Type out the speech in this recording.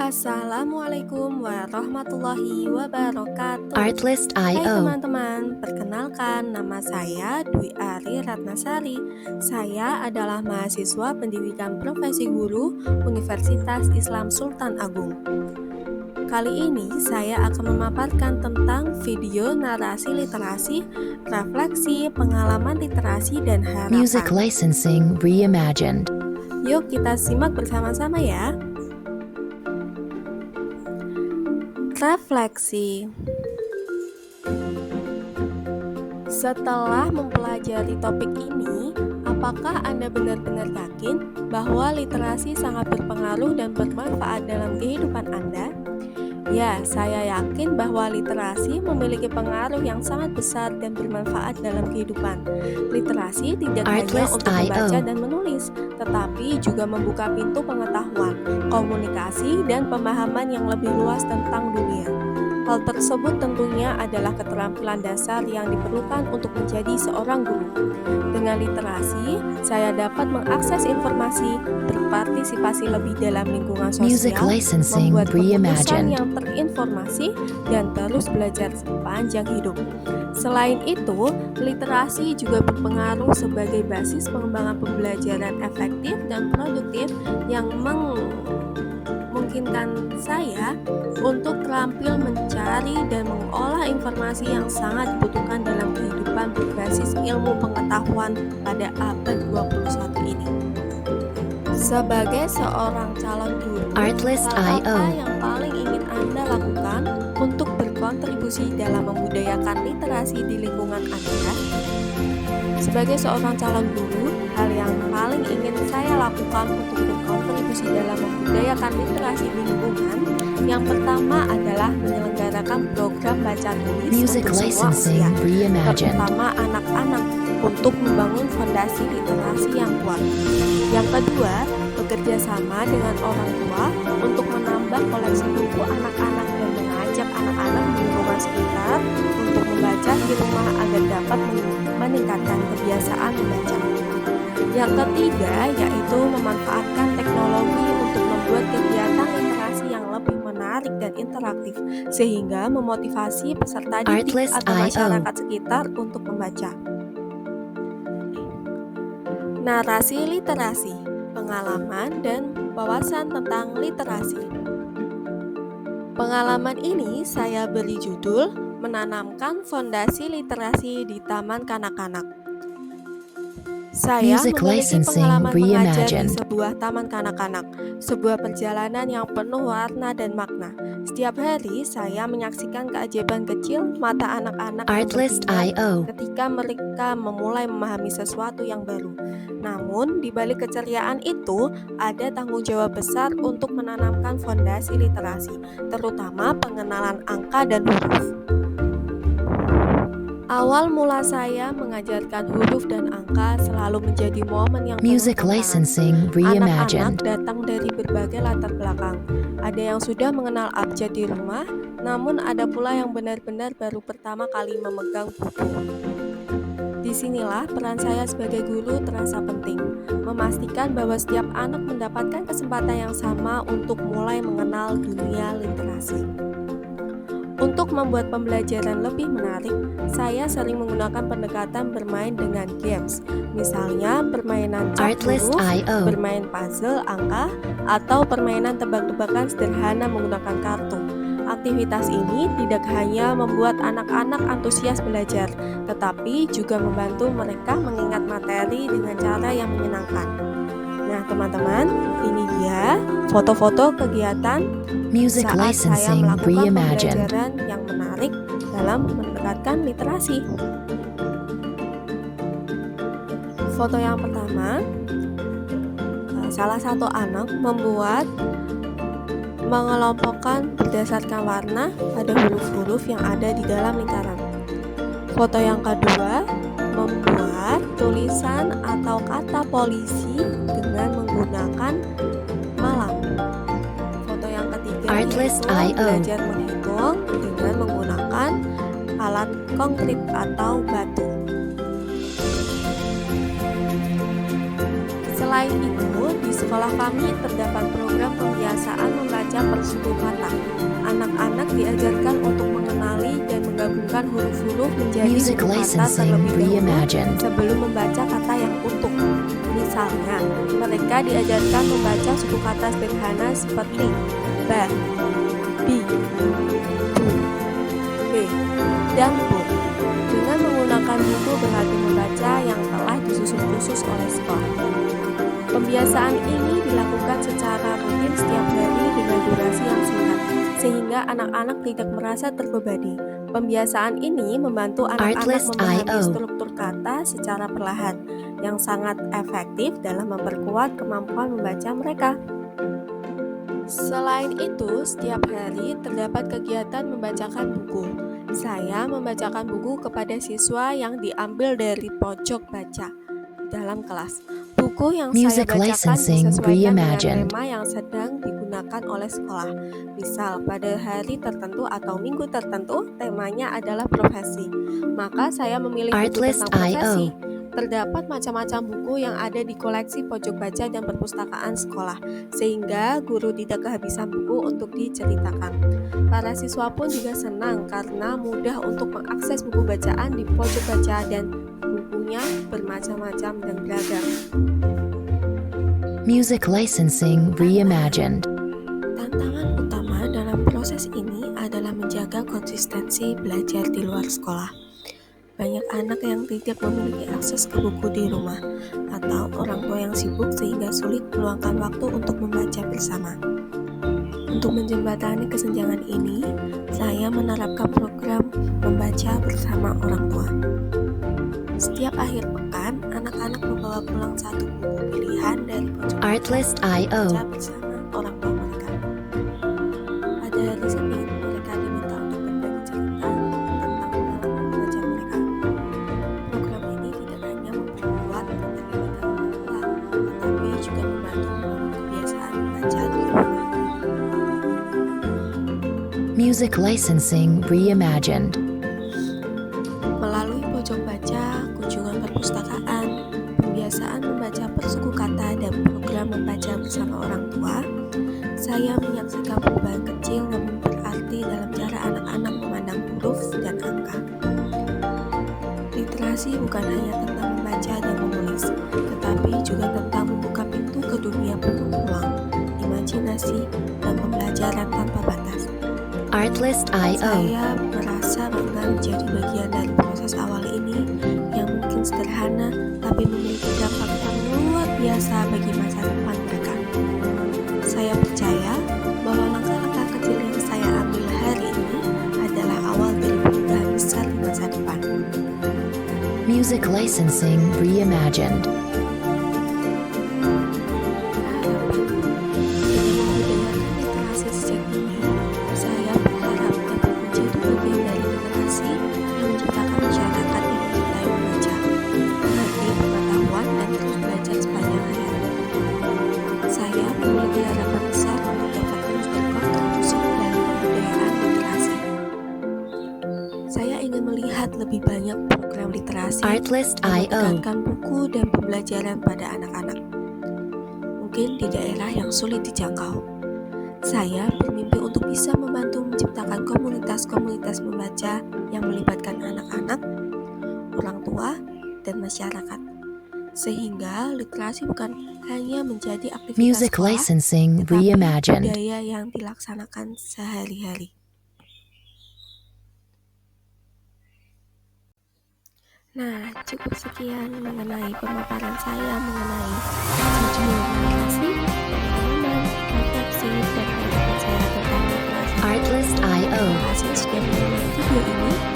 Assalamualaikum warahmatullahi wabarakatuh. Hai Artlist.io. teman-teman, perkenalkan nama saya Dwi Ari Ratnasari. Saya adalah mahasiswa pendidikan profesi guru Universitas Islam Sultan Agung. Kali ini saya akan memaparkan tentang video narasi literasi, refleksi, pengalaman literasi, dan Music harapan. licensing reimagined. Yuk kita simak bersama-sama ya. Refleksi. Setelah mempelajari topik ini, apakah Anda benar-benar yakin bahwa literasi sangat berpengaruh dan bermanfaat dalam kehidupan Anda? Ya, saya yakin bahwa literasi memiliki pengaruh yang sangat besar dan bermanfaat dalam kehidupan. Literasi tidak hanya untuk membaca dan menulis, tetapi juga membuka pintu pengetahuan, komunikasi, dan pemahaman yang lebih luas tentang dunia. Hal tersebut tentunya adalah keterampilan dasar yang diperlukan untuk menjadi seorang guru. Dengan literasi, saya dapat mengakses informasi, berpartisipasi lebih dalam lingkungan Music sosial, licensing membuat keputusan reimagined. yang terinformasi, dan terus belajar sepanjang hidup. Selain itu, literasi juga berpengaruh sebagai basis pengembangan pembelajaran efektif dan produktif yang memungkinkan saya untuk terampil mencari dan mengolah informasi yang sangat dibutuhkan dalam kehidupan berbasis ilmu pengetahuan pada abad 21 ini. Sebagai seorang calon guru, hal Artlist.io. apa yang paling ingin Anda lakukan untuk berkontribusi dalam membudayakan literasi di lingkungan Anda? Sebagai seorang calon guru, hal yang paling ingin saya lakukan untuk berkontribusi dalam membudayakan literasi di lingkungan yang pertama adalah menyelenggarakan program baca tulis Music untuk semua licensing usia, reimagined. terutama anak-anak, untuk membangun fondasi literasi yang kuat. Yang kedua, bekerja sama dengan orang tua untuk menambah koleksi buku anak-anak dan mengajak anak-anak di lingkungan sekitar untuk membaca di rumah agar dapat meningkatkan kebiasaan membaca. Yang ketiga, yaitu memanfaatkan teknologi untuk membuat kegiatan literasi yang lebih menarik dan interaktif sehingga memotivasi peserta didik atau masyarakat sekitar untuk membaca. Narasi literasi, pengalaman dan wawasan tentang literasi. Pengalaman ini saya beri judul Menanamkan Fondasi Literasi di Taman Kanak-kanak. Saya Music memiliki licensing pengalaman mengajar di reimagined. sebuah taman kanak-kanak, sebuah perjalanan yang penuh warna dan makna. Setiap hari saya menyaksikan keajaiban kecil mata anak-anak yang berbinar Artlist.io. ketika mereka memulai memahami sesuatu yang baru. Namun, di balik keceriaan itu, ada tanggung jawab besar untuk menanamkan fondasi literasi, terutama pengenalan angka dan huruf. Awal mula saya mengajarkan huruf dan angka selalu menjadi momen yang penuh Music tantangan. licensing Anak-anak reimagined. datang dari berbagai latar belakang. Ada yang sudah mengenal abjad di rumah, namun ada pula yang benar-benar baru pertama kali memegang buku. Disinilah peran saya sebagai guru terasa penting, memastikan bahwa setiap anak mendapatkan kesempatan yang sama untuk mulai mengenal dunia literasi. Untuk membuat pembelajaran lebih menarik, saya sering menggunakan pendekatan bermain dengan games, misalnya permainan cap huruf, Artlist.io. bermain puzzle angka, atau permainan tebak-tebakan sederhana menggunakan kartu. Aktivitas ini tidak hanya membuat anak-anak antusias belajar, tetapi juga membantu mereka mengingat materi dengan cara yang menyenangkan. Nah, teman-teman, ini dia foto-foto kegiatan Music saat saya licensing melakukan reimagined. pembelajaran yang menarik dalam meningkatkan literasi. Foto yang pertama, salah satu anak mengelompokkan berdasarkan warna pada huruf-huruf yang ada di dalam lingkaran. Foto yang kedua, membuat tulisan atau kata polisi dengan menggunakan malam. Foto yang ketiga, yaitu Artlist.io. belajar menghitung dengan menggunakan alat konkret atau batu. Selain itu, di sekolah kami terdapat program pembiasaan membaca per suku kata. Anak-anak diajarkan untuk mengenali dan menggabungkan huruf-huruf menjadi Music suku kata licensing terlebih dahulu reimagined. sebelum membaca kata yang utuh. Misalnya, mereka diajarkan membaca suku kata sederhana seperti ba, bi, bu, be, dan bu. Dengan menggunakan buku berlatih membaca yang telah disusun khusus oleh sekolah. Pembiasaan ini dilakukan secara rutin setiap hari dengan durasi yang singkat, sehingga anak-anak tidak merasa terbebani. Pembiasaan ini membantu anak-anak memahami Artlist.io. struktur kata secara perlahan, yang sangat efektif dalam memperkuat kemampuan membaca mereka. Selain itu, setiap hari terdapat kegiatan membacakan buku. Saya membacakan buku kepada siswa yang diambil dari pojok baca dalam kelas. Buku yang saya Music bacakan licensing disesuaikan dengan reimagined. tema yang sedang digunakan oleh sekolah. Misal, pada hari tertentu atau minggu tertentu, temanya adalah profesi. Maka saya memilih buku tentang profesi. Artlist.io. Terdapat macam-macam buku yang ada di koleksi pojok baca dan perpustakaan sekolah, sehingga guru tidak kehabisan buku untuk diceritakan. Para siswa pun juga senang karena mudah untuk mengakses buku bacaan di pojok baca dan bukunya bermacam-macam dan beragam. Music licensing reimagined. Tantangan utama dalam proses ini adalah menjaga konsistensi belajar di luar sekolah. Banyak anak yang tidak memiliki akses ke buku di rumah, atau orang tua yang sibuk sehingga sulit meluangkan waktu untuk membaca bersama. Untuk menjembatani kesenjangan ini, saya menerapkan program membaca bersama orang tua. Setiap akhir pekan, anak-anak membawa pulang satu buku pilihan dari pojok baca Artlist.io. bersama orang tua mereka. Pada hari Senin, mereka diminta untuk berbagi cerita tentang pengalaman membaca mereka. Program ini tidak hanya memperkuat keterlibatan orang tua, tetapi juga membantu membangun kebiasaan membaca di rumah. Music licensing reimagined. Melalui pojok baca, kunjungan perpustakaan, pembiasaan membaca per suku kata, dan program membaca bersama orang tua, saya menyaksikan perubahan kecil namun berarti dalam cara anak-anak memandang huruf dan angka. Literasi bukan hanya tentang membaca dan menulis, tetapi juga tentang membuka pintu ke dunia penuh ruang, imajinasi, dan pembelajaran tanpa batas. Artlist.io. Saya merasa bangga menjadi bagian dari proses awal ini yang mungkin sederhana tapi memiliki dampak yang luar biasa bagi masa depan mereka. Saya percaya bahwa langkah-langkah kecil yang saya ambil hari ini adalah awal dari perubahan besar di masa depan. Music licensing reimagined. Dengan membudayakan literasi sejak dini, saya berharap dapat menjadi bagian dari generasi yang menciptakan masyarakat yang mencintai membaca, mengerti pengetahuan, dan terus belajar sepanjang hayat. Saya memiliki harapan besar untuk dapat terus berkontribusi dalam pembudayaan literasi. Saya ingin melihat lebih banyak program literasi yang Artlist.io. menekankan buku dan pembelajaran pada anak-anak, mungkin di daerah yang sulit dijangkau. Saya bermimpi untuk bisa membantu menciptakan komunitas-komunitas membaca yang melibatkan anak-anak, orang tua, dan masyarakat, sehingga literasi bukan hanya menjadi aktivitas Music sekolah, licensing tetapi reimagined. budaya yang dilaksanakan sehari-hari. Nah, cukup sekian mengenai pemaparan saya mengenai judul narasi, pengalaman, refleksi, dan pendapat saya tentang literasi. Artlist.io. Terima kasih sudah menonton video ini.